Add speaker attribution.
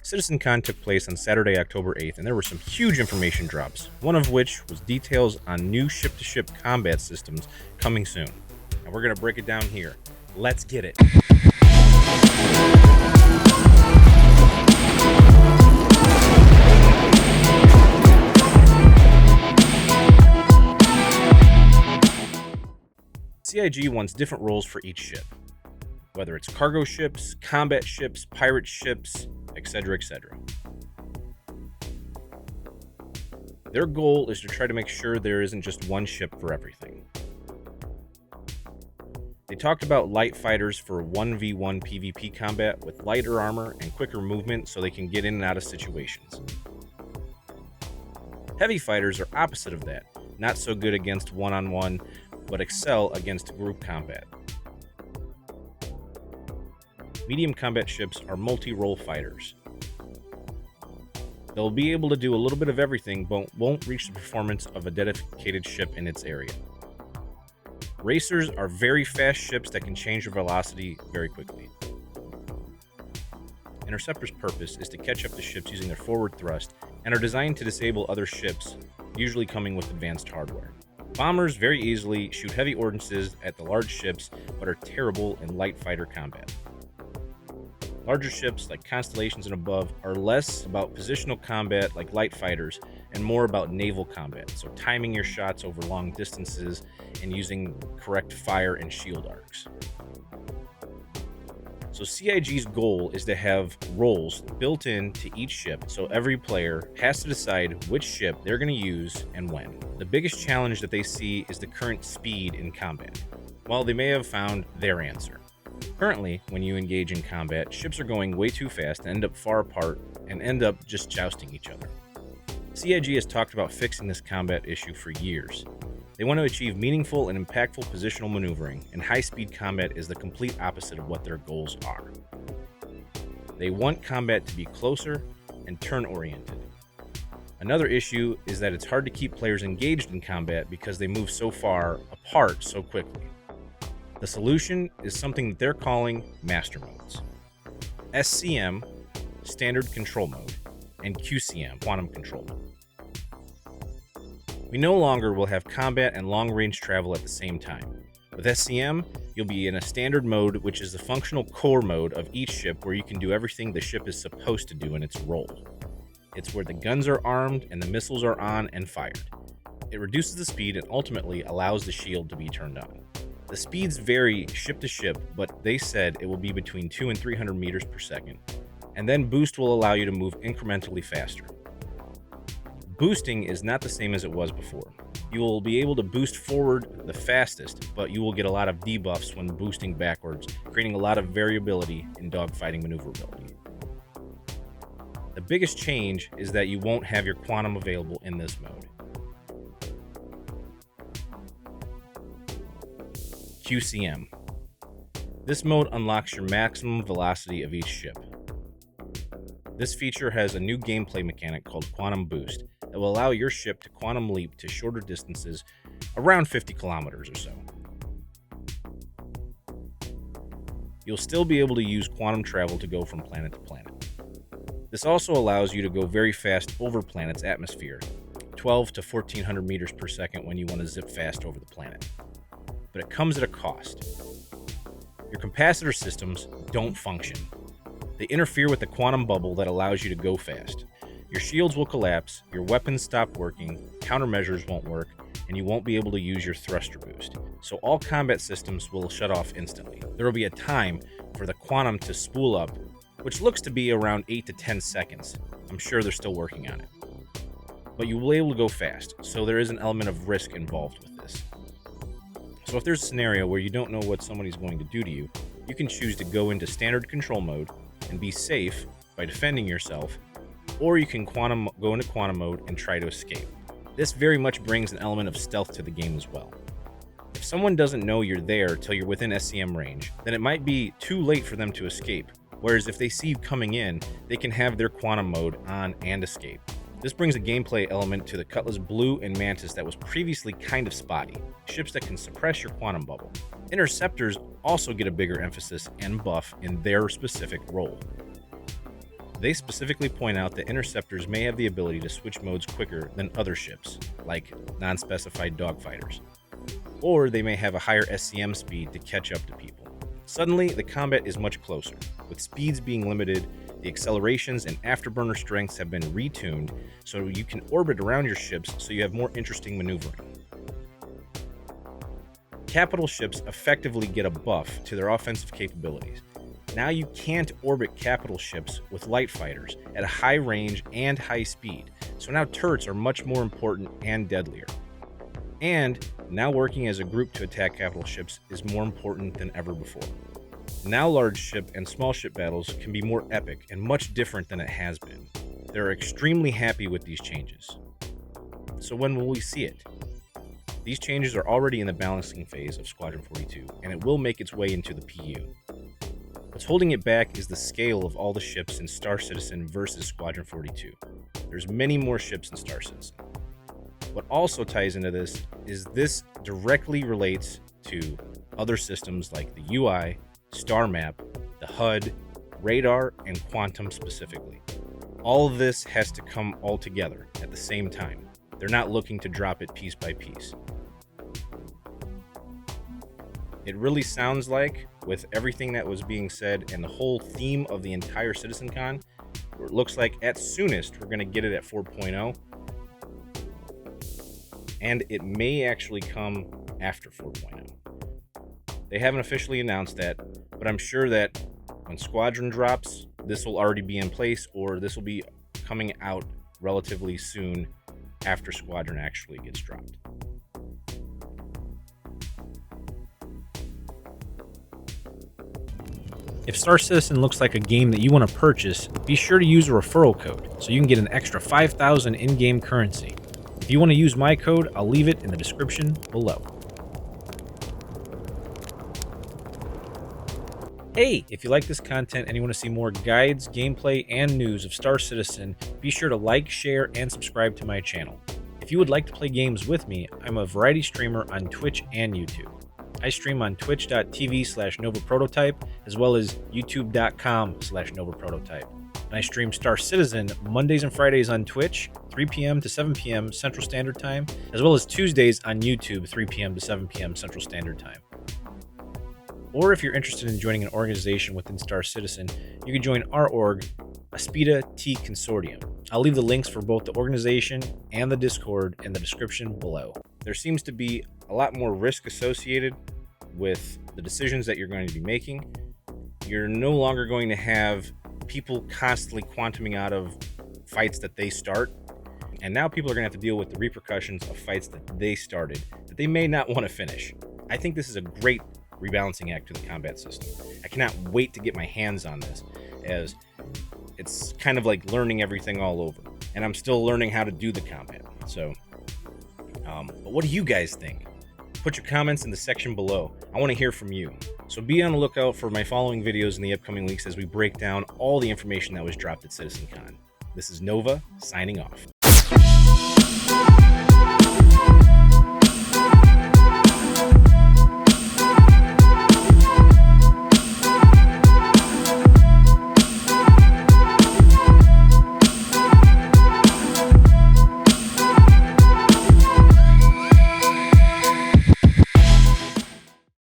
Speaker 1: Citizencon took place on Saturday, October 8th, and there were some huge information drops, one of which was details on new ship-to-ship combat systems coming soon. And we're going to break it down here. Let's get it. CIG wants different roles for each ship, whether it's cargo ships, combat ships, pirate ships, etc., etc. Their goal is to try to make sure there isn't just one ship for everything. They talked about light fighters for 1v1 PvP combat with lighter armor and quicker movement so they can get in and out of situations. Heavy fighters are opposite of that, not so good against one-on-one, but excel against group combat. Medium combat ships are multi-role fighters. They'll be able to do a little bit of everything, but won't reach the performance of a dedicated ship in its area. Racers are very fast ships that can change their velocity very quickly. Interceptors' purpose is to catch up to ships using their forward thrust and are designed to disable other ships, usually coming with advanced hardware. Bombers very easily shoot heavy ordnances at the large ships, but are terrible in light fighter combat. Larger ships, like Constellations and above, are less about positional combat like light fighters and more about naval combat, so timing your shots over long distances and using correct fire and shield arcs. So CIG's goal is to have roles built into each ship, so every player has to decide which ship they're going to use and when. The biggest challenge that they see is the current speed in combat, while they may have found their answer. Currently, when you engage in combat, ships are going way too fast and end up far apart and end up just jousting each other. CIG has talked about fixing this combat issue for years. They want to achieve meaningful and impactful positional maneuvering, and high-speed combat is the complete opposite of what their goals are. They want combat to be closer and turn-oriented. Another issue is that it's hard to keep players engaged in combat because they move so far apart so quickly. The solution is something that they're calling Master Modes. SCM, Standard Control Mode, and QCM, Quantum Control Mode. We no longer will have combat and long-range travel at the same time. With SCM, you'll be in a standard mode, which is the functional core mode of each ship where you can do everything the ship is supposed to do in its role. It's where the guns are armed and the missiles are on and fired. It reduces the speed and ultimately allows the shield to be turned on. The speeds vary ship to ship, but they said it will be between 200 and 300 meters per second, and then boost will allow you to move incrementally faster. Boosting is not the same as it was before. You will be able to boost forward the fastest, but you will get a lot of debuffs when boosting backwards, creating a lot of variability in dogfighting maneuverability. The biggest change is that you won't have your quantum available in this mode. QCM. This mode unlocks your maximum velocity of each ship. This feature has a new gameplay mechanic called Quantum Boost that will allow your ship to quantum leap to shorter distances, around 50 kilometers or so. You'll still be able to use quantum travel to go from planet to planet. This also allows you to go very fast over planet's atmosphere, 12 to 1400 meters per second when you want to zip fast over the planet. But it comes at a cost. Your capacitor systems don't function. They interfere with the quantum bubble that allows you to go fast. Your shields will collapse, your weapons stop working, countermeasures won't work, and you won't be able to use your thruster boost. So all combat systems will shut off instantly. There will be a time for the quantum to spool up, which looks to be around 8 to 10 seconds. I'm sure they're still working on it. But you will be able to go fast, so there is an element of risk involved with this. So if there's a scenario where you don't know what somebody's going to do to you, you can choose to go into standard control mode and be safe by defending yourself, or you can go into quantum mode and try to escape. This very much brings an element of stealth to the game as well. If someone doesn't know you're there till you're within SCM range, then it might be too late for them to escape, whereas if they see you coming in, they can have their quantum mode on and escape. This brings a gameplay element to the Cutlass Blue and Mantis that was previously kind of spotty, ships that can suppress your quantum bubble. Interceptors also get a bigger emphasis and buff in their specific role. They specifically point out that interceptors may have the ability to switch modes quicker than other ships, like non-specified dogfighters, or they may have a higher SCM speed to catch up to people. Suddenly, the combat is much closer. With speeds being limited, the accelerations and afterburner strengths have been retuned so you can orbit around your ships so you have more interesting maneuvering. Capital ships effectively get a buff to their offensive capabilities. Now you can't orbit capital ships with light fighters at a high range and high speed, so now turrets are much more important and deadlier. And now working as a group to attack capital ships is more important than ever before. Now large ship and small ship battles can be more epic and much different than it has been. They're extremely happy with these changes. So when will we see it? These changes are already in the balancing phase of Squadron 42, and it will make its way into the PU. What's holding it back is the scale of all the ships in Star Citizen versus Squadron 42. There's many more ships in Star Citizen. What also ties into this is this directly relates to other systems like the UI, Star Map, the HUD, radar, and quantum specifically. All of this has to come all together at the same time. They're not looking to drop it piece by piece. It really sounds like, with everything that was being said and the whole theme of the entire Citizencon, it looks like at soonest we're going to get it at 4.0, and it may actually come after 4.0. They haven't officially announced that, but I'm sure that when Squadron drops, this will already be in place, or this will be coming out relatively soon after Squadron actually gets dropped. If Star Citizen looks like a game that you want to purchase, be sure to use a referral code so you can get an extra 5,000 in-game currency. If you want to use my code, I'll leave it in the description below. Hey, if you like this content and you want to see more guides, gameplay, and news of Star Citizen, be sure to like, share, and subscribe to my channel. If you would like to play games with me, I'm a variety streamer on Twitch and YouTube. I stream on twitch.tv/NovaPrototype as well as youtube.com/NovaPrototype. And I stream Star Citizen Mondays and Fridays on Twitch, 3 p.m. to 7 p.m. Central Standard Time, as well as Tuesdays on YouTube, 3 p.m. to 7 p.m. Central Standard Time. Or if you're interested in joining an organization within Star Citizen, you can join our org, Aspida T Consortium. I'll leave the links for both the organization and the Discord in the description below. There seems to be a lot more risk associated with the decisions that you're going to be making. You're no longer going to have people constantly quantuming out of fights that they start, and now people are going to have to deal with the repercussions of fights that they started that they may not want to finish. I think this is a great rebalancing act to the combat system. I cannot wait to get my hands on this, as it's kind of like learning everything all over, and I'm still learning how to do the combat. So, but what do you guys think? Put your comments in the section below. I want to hear from you. So be on the lookout for my following videos in the upcoming weeks as we break down all the information that was dropped at Citizencon. This is Nova, signing off.